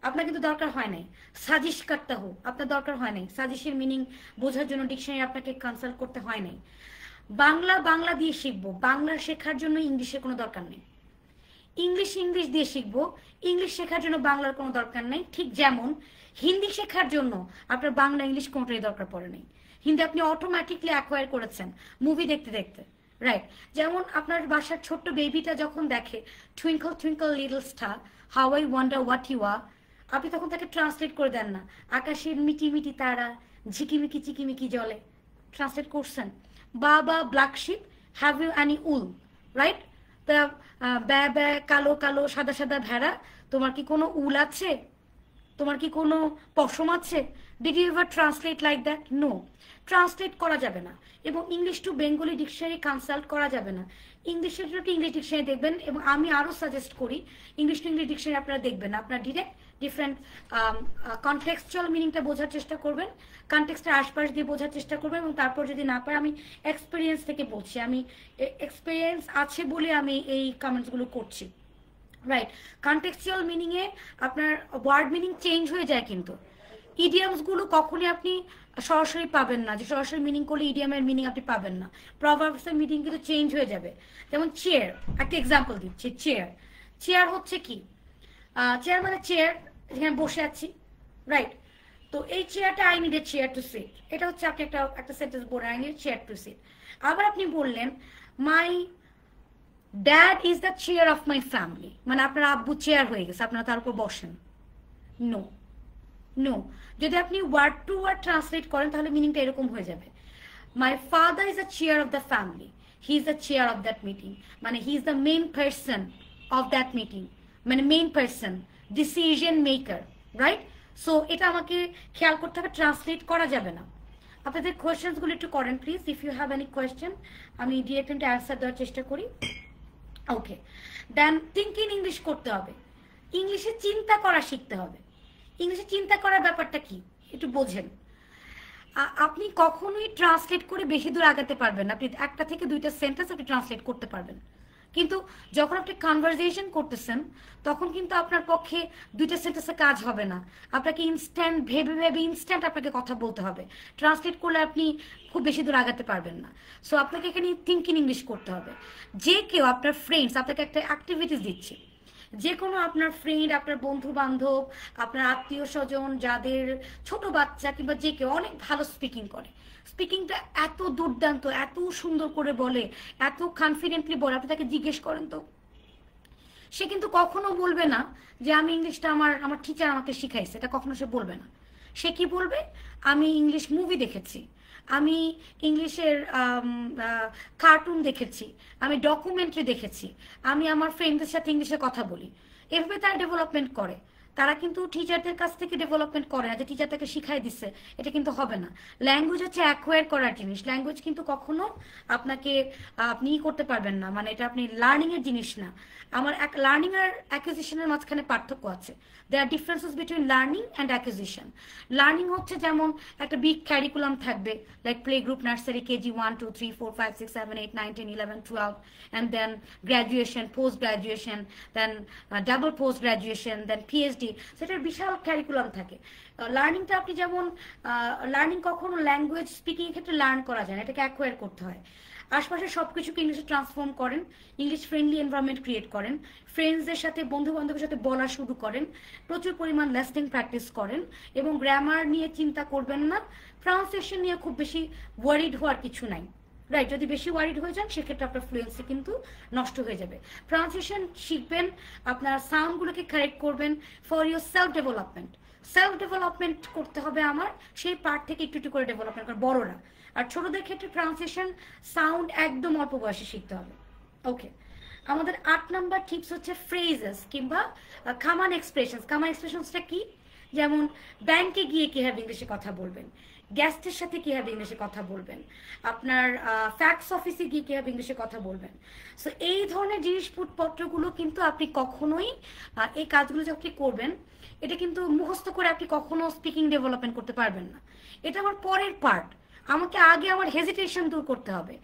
আপনার কিন্তু দরকার হয় নাই। সাজিশ কাটতা হো, আপনার দরকার হয় নাই। সাজিশের মিনিং বোঝার জন্য ডিকশনারি আপনাকে কনসাল্ট করতে হয় নাই। বাংলা দিয়ে শিখবো, বাংলা শেখার জন্য ইংলিশের কোনো দরকার নেই। ইংলিশ দিয়ে শিখবো, ইংলিশ শেখার জন্য বাংলার কোনো দরকার নেই। ঠিক যেমন হিন্দি শেখার জন্য আপনার বাংলা ইংলিশ কোনোটাই দরকার পড়ে নেই। হিন্দি আপনি অটোমেটিকলি অ্যাকোয়ার করেছেন মুভি দেখতে দেখতে, রাইট? যেমন আপনার বাসার ছোট্ট বেবিটা যখন দেখে twinkle twinkle little star, how I wonder what you are, আপনি তখন তাকে ট্রান্সলেট করে দেন না, আকাশের মিটি মিটি তারা ঝিকিমিকি চিকিমিকি জলে, ট্রান্সলেট করছেন। Baa black sheep, have you any wool, right? তা ব্যা ব্যা কালো কালো সাদা সাদা ভেড়া, তোমার কি কোনো উল আছে? তোমার কি কোনো পশম আছে? Did you ever translate like that? No, translate করা যাবে না। এবং English to Bengali dictionary consult করা যাবে না। ইংলিশের জন্য ইংলিশ ডিকশনারি দেখবেন, এবং আমি আরও সাজেস্ট করি ইংলিশ টু ইংলিশ ডিকশনারি আপনারা দেখবেন না, আপনারা ডিরেক্ট ডিফারেন্ট কনটেক্সচুয়াল মিনিংটা বোঝার চেষ্টা করবেন, কনটেক্সটের আশপাশ দিয়ে বোঝার চেষ্টা করবেন। এবং তারপর যদি না পারে, আমি এক্সপিরিয়েন্স থেকে বলছি, আমি এক্সপিরিয়েন্স আছে বলে আমি এই কমেন্টসগুলো করছি, রাইট? কনটেক্সচুয়াল মিনিংয়ে আপনার ওয়ার্ড মিনিং চেঞ্জ হয়ে যায়, কিন্তু ইডিয়ামসগুলো কখনই আপনি সরাসরি পাবেন না, যে সরাসরি মিনিং করলে ইডিয়ামের মিনিং আপনি পাবেন না। প্রভার্বসের মিনিং কিন্তু চেঞ্জ হয়ে যাবে। যেমন চেয়ার, একটা এক্সাম্পল দিচ্ছি। চেয়ার হচ্ছে কি? চেয়ার মানে চেয়ার, যেখানে বসে আছি, রাইট? তো এই চেয়ারটা I need a chair to sit, এটা হচ্ছে আপনি একটা সেন্টেন্স বললেন, I need chair to sit. আবার আপনি বললেন my dad is the chair of my family, মানে আপনার আব্বু চেয়ার হয়ে গেছে, আপনারা তার উপর বসেন। নো নো, যদি আপনি ওয়ার্ড টু ওয়ার্ড ট্রান্সলেট করেন তাহলে মিনিংটা এরকম হয়ে যাবে, my father is the chair of the family, he is the chair of that meeting, মানে he is the main person of that meeting, মানে main person, decision maker, right? So এটা আমাকে খেয়াল করতে হবে, ট্রান্সলেট করা যাবে না। আপনাদের কোয়েশ্চেন্সগুলো একটু করেন please, if you have any question আমি ডিরেক্ট অ্যান্সার দেওয়ার চেষ্টা করি। ওকে, দেন থিঙ্কিং ইংলিশ করতে হবে, ইংলিশে চিন্তা করা শিখতে হবে। ইংলিশে চিন্তা করার ব্যাপারটা কি একটু বোঝেন। আপনি কখনোই ট্রান্সলেট করে বেশি দূর আগাতে পারবেন না, আপনি একটা থেকে দুইটা সেন্টেন্স আপনি ট্রান্সলেট করতে পারবেন, কিন্তু যখন আপনি কনভারসেশন করতেছেন তখন কিন্তু আপনার পক্ষে দুইটা সেন্টেন্সে কাজ হবে না, আপনাকে ইনস্ট্যান্ট ভেবে ভেবে ইনস্ট্যান্ট আপনাকে কথা বলতে হবে, ট্রান্সলেট করলে আপনি খুব বেশি দূর আগাতে পারবেন না। সো আপনাকে এখানে থিঙ্কিং ইংলিশ করতে হবে। যে কেউ আপনার ফ্রেন্ডস আপনাকে একটা অ্যাক্টিভিটিস দিচ্ছে, যে কোনো আপনার ফ্রেন্ড, আপনার বন্ধু বান্ধব, আপনার আত্মীয় স্বজন, যাদের ছোট বাচ্চা কিংবা যে কেউ অনেক ভালো স্পিকিং করে, স্পিকিংটা এত দুর্দান্ত, এত সুন্দর করে বলে, এত কনফিডেন্টলি বলে, আপনি তাকে জিজ্ঞেস করেন তো সে কিন্তু কখনো বলবে না যে আমি ইংলিশটা আমার টিচার আমাকে শিখাইছে, এটা কখনো সে বলবে না। সে কি বলবে, আমি ইংলিশ মুভি দেখেছি, আমি ইংলিশের কার্টুন দেখেছি, আমি ডকুমেন্টারি দেখেছি, আমি আমার ফ্রেন্ডদের সাথে ইংলিশে কথা বলি। এভাবে তারা ডেভেলপমেন্ট করে, তারা কিন্তু টিচারদের কাছ থেকে ডেভেলপমেন্ট করে না যে টিচার তাকে শিখাই দিচ্ছে, এটা কিন্তু হবে না। ল্যাঙ্গুয়েজ হচ্ছে অ্যাকোয়ার করার জিনিস, ল্যাঙ্গুয়েজ কিন্তু কখনো আপনাকে আপনি করতে পারবেন না, মানে এটা আপনি লার্নিং এর জিনিস না। আমার লার্নিং আর অ্যাকুইজিশনের মাঝখানে পার্থক্য আছে, there are differences between learning and acquisition. Learning হচ্ছে যেমন একটা বিগ ক্যারিকুলাম থাকবে, like play group, nursery, KG 1 2 3 4 5 6 7 8 9 10 11 12, and then graduation, post graduation, then double post graduation, then PhD। সেটার বিশাল ক্যারিকুলাম থাকে। লার্নিংটা আপনি যেমন লার্নিং কখনো ল্যাঙ্গুয়েজ স্পিকিং এর ক্ষেত্রে লার্ন করা যায় না, এটাকে অ্যাকোয়ার করতে হয়। আশপাশের সবকিছুকে ইংলিশে ট্রান্সফর্ম করেন, ইংলিশ ফ্রেন্ডলি এনভায়রনমেন্ট ক্রিয়েট করেন, ফ্রেন্ডসদের সাথে, বন্ধু বান্ধবের সাথে বলা শুরু করেন, প্রচুর পরিমাণ লিসনিং প্র্যাকটিস করেন, এবং গ্রামার নিয়ে চিন্তা করবেন না, প্রনাউন্সিয়েশন নিয়ে খুব বেশি ওয়ারিড হওয়ার কিছু নাই, রাইট? যদি বেশি ওয়ারিড হয়ে যান সেক্ষেত্রে আপনার ফ্লুয়েন্সি কিন্তু নষ্ট হয়ে যাবে। প্রনাউন্সিয়েশন শিখবেন, আপনার সাউন্ডগুলোকে কারেক্ট করবেন ফর ইউর সেলফ ডেভেলপমেন্ট করতে হবে আমার, সেই পার্ট থেকে একটু একটু করে ডেভেলপমেন্ট করে বড়রা। আর ছোটদের ক্ষেত্রে প্রনাউন্সিয়েশন সাউন্ড একদম অল্প বয়সে শিখতে হবে। ওকে, আমাদের 8 নাম্বার টিপস হচ্ছে ফ্রেজেস কিংবা কমন এক্সপ্রেশনস। কমন এক্সপ্রেশনসটা কি? যেমন ব্যাংকে গিয়ে কিভাবে ইংলিশে কথা বলবেন, গেস্টের সাথে কিভাবে ইংলিশে কথা বলবেন, আপনার ফ্যাক্স অফিসে গিয়ে কিভাবে ইংলিশে কথা বলবেন। সো এই ধরনের জিনিসপত্রগুলো কিন্তু আপনি কখনোই এই কাজগুলো যে আপনি করবেন, এটা কিন্তু মুখস্থ করে আপনি কখনো স্পিকিং ডেভেলপমেন্ট করতে পারবেন না। এটা আমার পরের পার্ট। আমাকে আগে আমার হেজিটেশন দূর করতে হবে,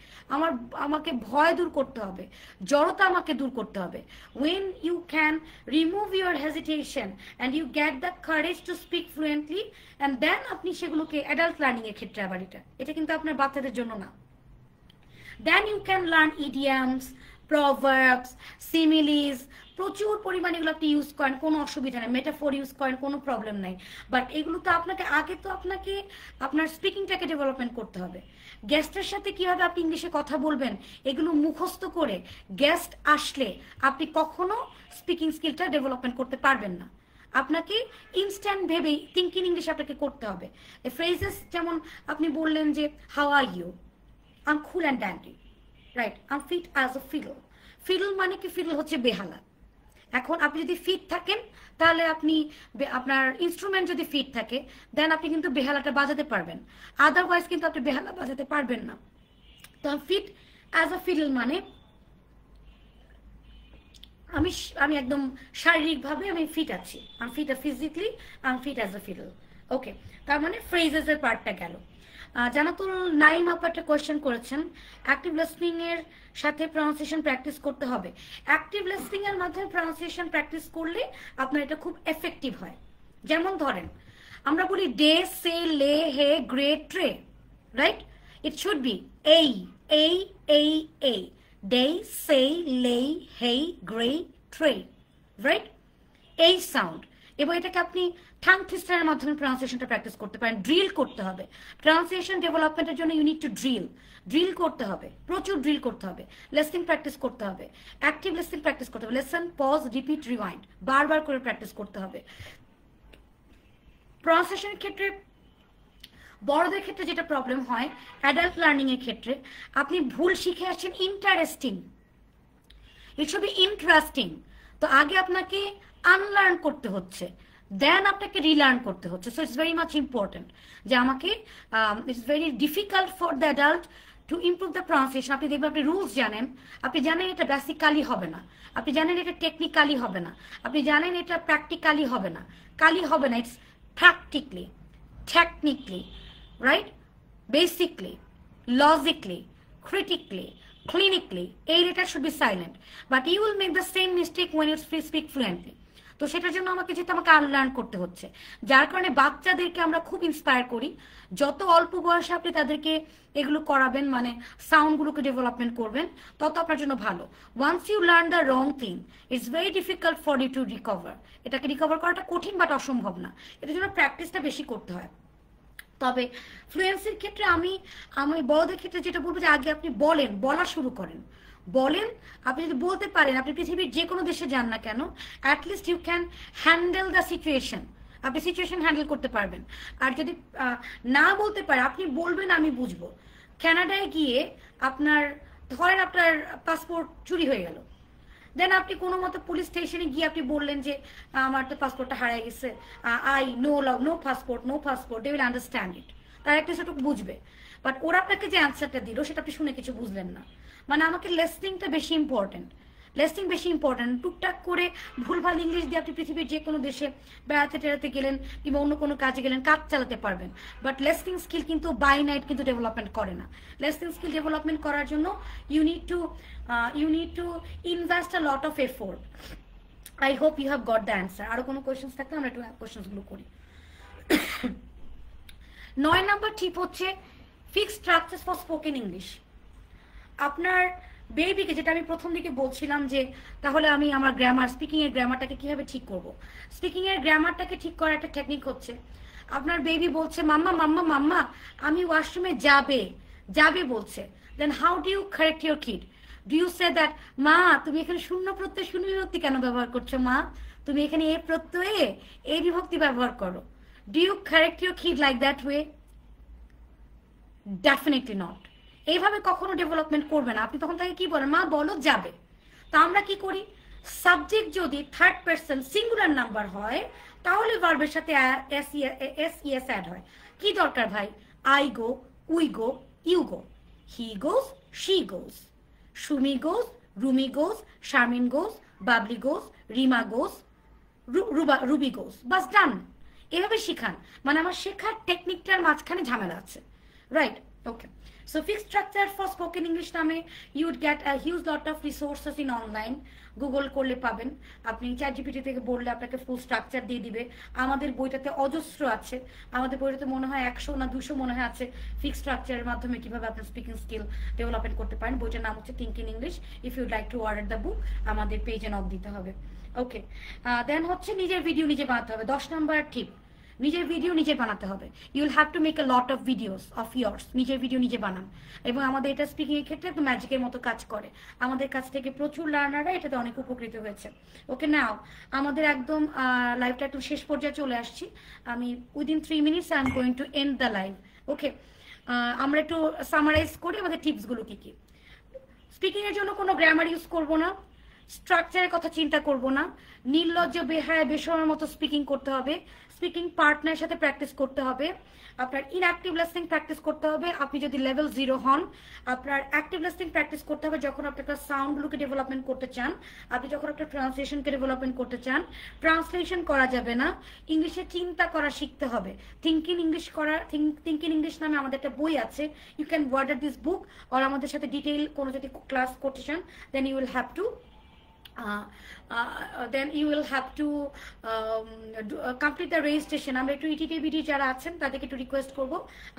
আমাকে ভয় দূর করতে হবে, জড়তা আমাকে দূর করতে হবে। when you can remove your hesitation and you get the courage to speak fluently, and then আপনি সেগুলোকে অ্যাডাল্ট লার্নিং এর ক্ষেত্রে, আবার এটা কিন্তু আপনার বাচ্চাদের জন্য না, then you can learn idioms, proverbs, similes, প্রচুর পরিমাণে এগুলো আপনি ইউজ করেন, কোনো অসুবিধা নেই, মেটাফোর ইউজ করেন, কোনো প্রবলেম নাই। বাট এগুলো তো আপনাকে আপনার স্পিকিংটাকে ডেভেলপমেন্ট করতে হবে। গেস্টের সাথে কিভাবে আপনি ইংলিশে কথা বলবেন এগুলো মুখস্থ করে গেস্ট আসলে আপনি কখনো স্পিকিং স্কিলটা ডেভেলপমেন্ট করতে পারবেন না। আপনাকে ইনস্ট্যান্ট ভেবেই থিঙ্কিং ইংলিশ আপনাকে করতে হবে। ফ্রেজেস যেমন আপনি বললেন যে how are you, I am cool and dandy, right? I am fit as a fiddle. Fiddle মানে কি? ফিডল হচ্ছে বেহালা। এখন আপনি যদি ফিট থাকেন তাহলে আপনি আপনার ইনস্ট্রুমেন্ট যদি ফিট থাকে দেন আপনি কিন্তু বেহালাটা বাজাতে পারবেন, আদারওয়াইজ কিন্তু আপনি বেহালা বাজাতে পারবেন না। তো ফিট অ্যাজ আ ফিডল মানে আমি একদম শারীরিকভাবে আমি ফিট আছি, আমি ফিট ফিজিক্যালি, আমি ফিট অ্যাজ আ ফিডল। ওকে, তার মানে ফ্রেজেসের পার্টটা গেল। জানাতুল নাইম আপা একটা কোয়েশ্চেন করেছেন, অ্যাক্টিভ লিসনিং এর সাথে প্রনাউন্সিয়েশন প্র্যাকটিস করতে হবে। অ্যাক্টিভ লিসনিং এর মাধ্যমে প্রনাউন্সিয়েশন প্র্যাকটিস করলে আপনার এটা খুব এফেক্টিভ হয়। যেমন ধরেন আমরা বলি day, say, lay, hay, grey, tray, right? It should be এই day, say, lay, hay, grey, tray, right? এই সাউন্ড, এবং এটাকে আপনি ঠাং থিস্টারের মাধ্যমে প্রনাউন্সিয়েশনটা প্র্যাকটিস করতে পারেন। ড্রিল করতে হবে প্রনাউন্সিয়েশন ডেভেলপমেন্টের জন্য। ইউ নিড টু ড্রিল করতে হবে, প্রচুর ড্রিল করতে হবে, লিসনিং প্র্যাকটিস করতে হবে, অ্যাক্টিভ লিসনিং প্র্যাকটিস করতে হবে, লিসন, পজ, রিপিট, রিওয়াইন্ড বারবার করে প্র্যাকটিস করতে হবে। প্রনাউন্সিয়েশনের ক্ষেত্রে বড়দের ক্ষেত্রে যেটা প্রবলেম হয়, অ্যাডাল্ট লার্নিং এর ক্ষেত্রে আপনি ভুল শিখে আসছেন interesting, it should B interesting. তো আগে আপনাকে আনলার্ন করতে হচ্ছে, দেন আপনাকে রিলার্ন করতে হচ্ছে। So it's very much important যে আমাকে it's very difficult for the adult to improve the pronunciation. আপনি দেখবেন আপনি রুলস জানেন, আপনি জানেন এটা বেসিক্যালি হবে না, আপনি জানেন এটা টেকনিক্যালি হবে না, আপনি জানেন এটা প্র্যাকটিক্যালি হবে না, it's practically, technically, right? Basically, logically, critically, clinically, a letter should be silent. But you will make the same mistake when you speak fluently. তো সেটার জন্য আমাকে আনলার্ন করতে হচ্ছে, যার কারণে বাচ্চাদেরকে আমরা খুব ইন্সপায়ার করি যত অল্প বয়সে আপনি তাদেরকে এগুলো করাবেন, মানে সাউন্ডগুলোকে ডেভেলপমেন্ট করবেন, তত আপনার জন্য ভালো। Once you learn the wrong thing, it's very difficult for you to recover. এটাকে রিকভার করাটা কঠিন বাট অসম্ভব না, এটার জন্য প্র্যাকটিসটা বেশি করতে হয়। তবে ফ্লুয়েন্সির ক্ষেত্রে আমি বড়দের ক্ষেত্রে যেটা বলবো যে আগে আপনি বলা শুরু করেন, বলেন। আপনি যদি বলতে পারেন, আপনি পৃথিবীর যে কোনো দেশে যান না কেন, at least you can handle the situation, আপনি সিচুয়েশন হ্যান্ডেল করতে পারবেন। আর যদি না বলতে পারে, আপনি বলবেন আমি বুঝবো। কানাডায় গিয়ে ধরেন আপনার পাসপোর্ট চুরি হয়ে গেল, দেন আপনি কোনো মতো পুলিশ স্টেশনে গিয়ে আপনি বললেন যে আমার তো পাসপোর্টটা হারিয়ে গেছে, no passport, they will understand it, তারা একটা সেটুকু বুঝবে। বাট ওরা আপনাকে যে অ্যান্সারটা দিল সেটা আপনি শুনে কিছু বুঝলেন না। মানে আমাকে লিসনিংটা বেশি ইম্পর্টেন্ট, টুকটাক করে ভুলভাল ইংলিশ দিয়ে আপনি পৃথিবীর যে কোনো দেশে বেড়াতে টেড়াতে গেলেন কিংবা অন্য কোনো কাজে গেলেন, কাজ চালাতে পারবেন। বাট লিসনিং স্কিল কিন্তু বাই নাইট কিন্তু ডেভেলপমেন্ট করে না। লিসনিং স্কিল ডেভেলপমেন্ট করার জন্য you need to invest a lot of effort. I hope you have got the answer. আরো কোনো কোয়েশ্চেন্স থাকলে আমরা একটু কোয়েশ্চেন্সগুলো করি। 9 নাম্বার টিপ হচ্ছে fix structures for spoken English. আপনার বেবিকে, যেটা আমি প্রথম দিকে বলছিলাম যে তাহলে আমি আমার স্পিকিং এর গ্রামারটাকে কিভাবে ঠিক করব। স্পিকিং এর গ্রামারটাকে ঠিক করার একটা টেকনিক হচ্ছে, আপনার বেবি বলছে মাম্মা আমি ওয়াশরুমে যাবে বলছে, then how do you correct your kid? Do you say that মা তুমি এখানে শূন্য প্রত্যয় শূন্য বিভক্তি কেন ব্যবহার করছো, মা তুমি এখানে এ প্রত্যয়ে এ বিভক্তি ব্যবহার করো? Do you correct your kid like that way? Definitely not. এইভাবে কখনো ডেভেলপমেন্ট করবে না। আপনি তখন তাকে কি বলেন, মা বলো যাবে। তো আমরা কি করি, সাবজেক্ট যদি থার্ড পারসন সিঙ্গুলার নাম্বার হয় তাহলে ভার্বের সাথে এস অ্যাড হয়। কি দরকার ভাই, I go, we go, you go, he goes, she goes, Sumi goes, Rumi goes, Sharmin goes, Babli goes, Rima goes, Ruby goes, বাস ডান। এভাবে শিখান। মানে আমার শেখার টেকনিকটার মাঝখানে ঝামেলা আছে, right? Okay, so fixed structure for spoken English নামে you would get a huge lot of resources in online. Google করলে পাবেন, আপনি ChatGPT থেকে বললে আপনাকে ফুল স্ট্রাকচার দিয়ে দিবে। আমাদের বইটাতে অজস্র আছে, আমাদের বইটাতে মনে হয় 100 না 200 মনে হয় আছে ফিক্সড স্ট্রাকচারের মাধ্যমে কিভাবে আপনার স্পিকিং স্কিল ডেভেলপমেন্ট করতে পারেন। বইটার নাম হচ্ছে think in English. If ইউড like to order the book, আমাদের পেজে নক দিতে হবে। ওকে, দেন হচ্ছে নিজের ভিডিও নিজে বানাতে হবে। 10 নাম্বার টিপ, নিজের ভিডিও নিজে বানাতে হবে। You will have to make a lot of videos of years. নিজের ভিডিও নিজে বানান। এবং আমাদের এটা স্পিকিং এর ক্ষেত্রে একটু ম্যাজিকের মতো কাজ করে। আমাদের কাছ থেকে প্রচুর লার্নাররা এটাতে অনেক উপকৃত হয়েছে। ওকে, নাও আমাদের একদম লাইভটা একটু শেষ পর্যায়ে চলে আসছি। আমি within 3 minutes I am going to end the live. Okay, আমরা একটু সামারাইজ করি আমাদের টিপসগুলো কি কি। স্পিকিং এর জন্য কোনো গ্রামার ইউজ করব না, স্ট্রাকচারের কথা চিন্তা করব না, নির্লজ্জ বেহায়া বেশরমের মতো স্পিকিং করতে হবে, স্পিকিং পার্টনারের সাথে প্র্যাকটিস করতে হবে, আপনার ইনঅ্যাক্টিভ লিসনিং প্র্যাকটিস করতে হবে। আপনি যদি লেভেল 0 হন, আপনার অ্যাক্টিভ লিসনিং প্র্যাকটিস করতে হবে যখন আপনি একটা সাউন্ডগুলোকে ডেভেলপমেন্ট করতে চান, আপনি যখন একটা ট্রান্সলেশনকে ডেভেলপমেন্ট করতে চান। ট্রান্সলেশন করা যাবে না, ইংলিশে চিন্তা করা শিখতে হবে। থিঙ্ক ইন ইংলিশ নামে আমাদের একটা বই আছে। You can order this book, আর আমাদের সাথে ডিটেইল কোনো যদি ক্লাস করতে চান then you will have to then you will have to complete the registration. আমরা একটু ইটিটিভিডি যারা আছেন তাদেরকে একটু রিকোয়েস্ট করব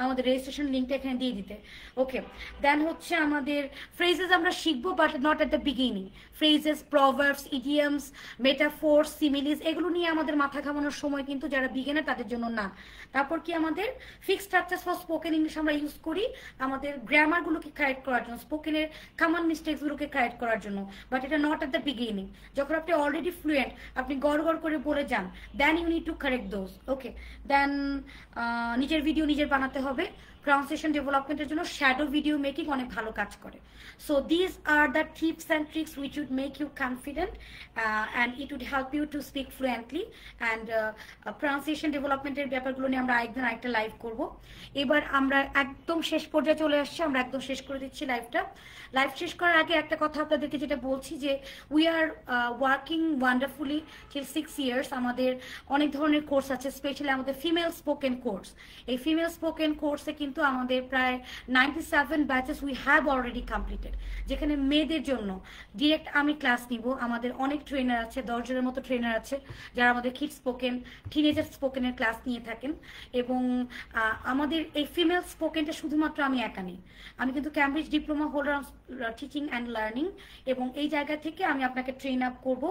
আমাদের রেজিস্ট্রেশন লিঙ্কটা এখানে দিয়ে দিতে। ওকে, দেন হচ্ছে আমাদের ফ্রেজেস আমরা শিখবো, but not at the beginning. Phrases, proverbs, idioms, metaphors, similes, এগুলো নিয়ে আমাদের মাথা ঘামানোর সময় কিন্তু যারা বিগিনার তাদের জন্য না। তারপর কি আমাদের fixed structures for spoken English আমরা ইউজ করি আমাদের গ্রামারগুলোকে কারেক্ট করার জন্য, স্পোকেনের কমন মিস্টেকসগুলোকে কারেক্ট করার জন্য, বাট এটা নট এট দ্য বিগিনিং। যখন আপনি অলরেডি ফ্লুয়েন্ট, আপনি গড় গড় করে বলে যান, then you need to correct those. Okay, then নিজের ভিডিও নিজের বানাতে হবে। প্রনাউন্সিয়েশন ডেভেলপমেন্টের জন্য শ্যাডো ভিডিও মেকিং অনেক ভালো কাজ করে। So this are the tips and tricks which would make you confident and it would help you to speak fluently. And pronunciation ডেভেলপমেন্টের ব্যাপারগুলো নিয়ে আমরা একদিন আরেকটা লাইভ করব। এবার আমরা একদম শেষ পর্যায়ে চলে আসছি, আমরা একদম শেষ করে দিচ্ছি লাইভটা। লাইভ শেষ করার আগে একটা কথা আপনাদেরকে যেটা বলছি যে we are working wonderfully till 6 years. আমাদের অনেক ধরনের কোর্স আছে, স্পেশালি আমাদের ফিমেল স্পোকেন কোর্স। এই ফিমেল স্পোকেন কোর্সে কিন্তু আমাদের প্রায় 97 batches we have already completed, যেখানে মেয়েদের জন্য ডিরেক্ট আমি ক্লাস নিব। আমাদের অনেক ট্রেনার আছে, 10 জনের মতো ট্রেনার আছে যারা আমাদের কিড স্পোকেন, টিনেজার স্পোকেনের ক্লাস নিয়ে থাকেন। এবং আমাদের এই ফিমেল স্পোকেনটা শুধুমাত্র আমি একা নেই, আমি কিন্তু Cambridge diploma holder of teaching and learning, এবং এই জায়গা থেকে আমি আপনাকে ট্রেন আপ করবো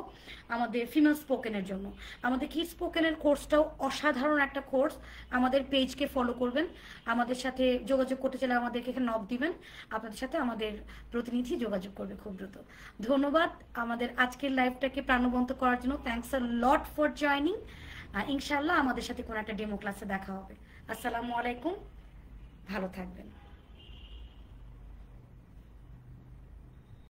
আমাদের ফিমেল স্পোকেনের জন্য। আমাদের কিড স্পোকেনের কোর্সটাও অসাধারণ একটা কোর্স। আমাদের পেজকে ফলো করবেন, আমাদের সাথে যোগাযোগ করতে চাইলে আমাদেরকে এখানে নক দিবেন, আপনাদের সাথে আমাদের প্রতিনিধি যোগাযোগ করবে খুব দ্রুত। ধন্যবাদ আমাদের আজকের লাইভটাকে প্রাণবন্ত করার জন্য। Thanks a lot for joining. ইনশাল্লাহ আমাদের সাথে কোনো একটা ডেমো ক্লাসে দেখা হবে। আসসালামু আলাইকুম, ভালো থাকবেন।